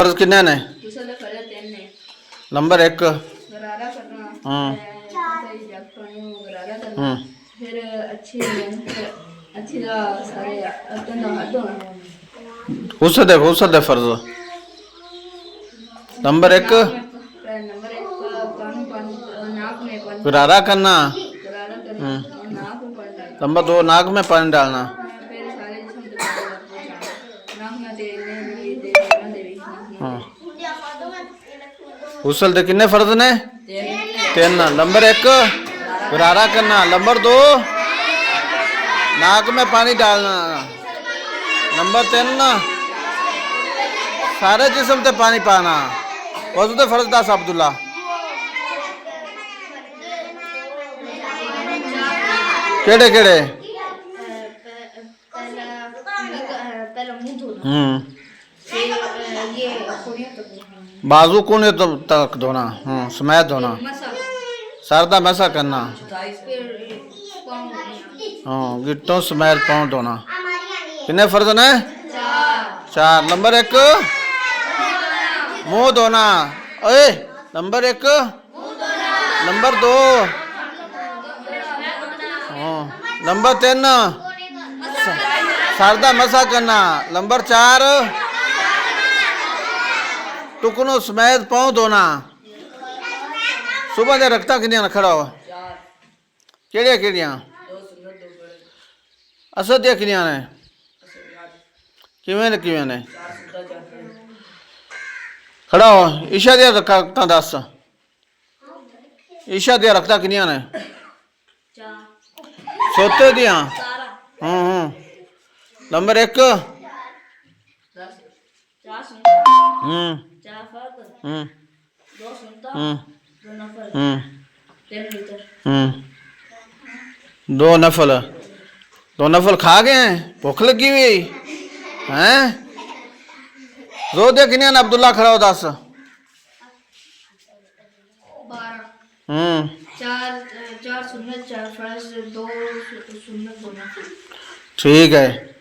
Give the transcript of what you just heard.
फर्ज किन्ने ने? गुस्ल दे फर्ज तीन ने। नंबर 1 गरारा करना, हम्म सही जग पानी गरारा करना, फिर अच्छी तरह सारे अतन दा हद होना। गुस्ल दे फर्ज नंबर 1 नंबर 1 कानू पानी नाक में पानी गरारा करना। गरारा करना और नाक में पानी डालना। नंबर 2 नाक में पानी डालना। फिर सारे जिस्म पे पानी पहुंचाना। नाक ना दे ने भी दे ना दे भी नाक ना दे। गुस्ल दे किन्ने फर्ज ने? 3। नंबर 1 गरारा करना। नंबर 2 नाक में पानी डालना। नंबर 3 सारे जिस्म ते पानी पाना। वज़ू दे फर्ज दस अब्दुल्ला। केड़े केड़े? पहला मुंह धोना, फिर ये खुरियों तक धोना, बाजू कोने तक धोना। समेत धोना। मसा, सर दा मसा करना। फिर पाँव धोना। गिट्टों समेत पाँव धोना। कितने फर्ज ने? 4। नंबर 1 मुंह धोना। ओए नंबर 1 नंबर 2 नंबर 3 सर दा मसा करना। नंबर 4 टुकनों समेत पाँव धोना। सुबह दे रखता किनिया खड़ा हो? केड़िया केड़िया? असद दिया किनिया ने? किवें ने किवें ने? खड़ा हो। ईशा दिया रखता दस। ईशा दिया रखता किनिया ने? सोते दिया? नंबर 1 4 सुनता, 4 फर्द, 2 सुनता, 2 नफल, 3 वितर। 2 नफल। 2 नफल खा गए हैं? भूख लगी हुई हैं? रो दे किनिया ने? अब्दुल्ला खड़ा हो 10। 12 4 सुन्नत 4 फर्ज 2 सुन्नत 2 नफल। ठीक है।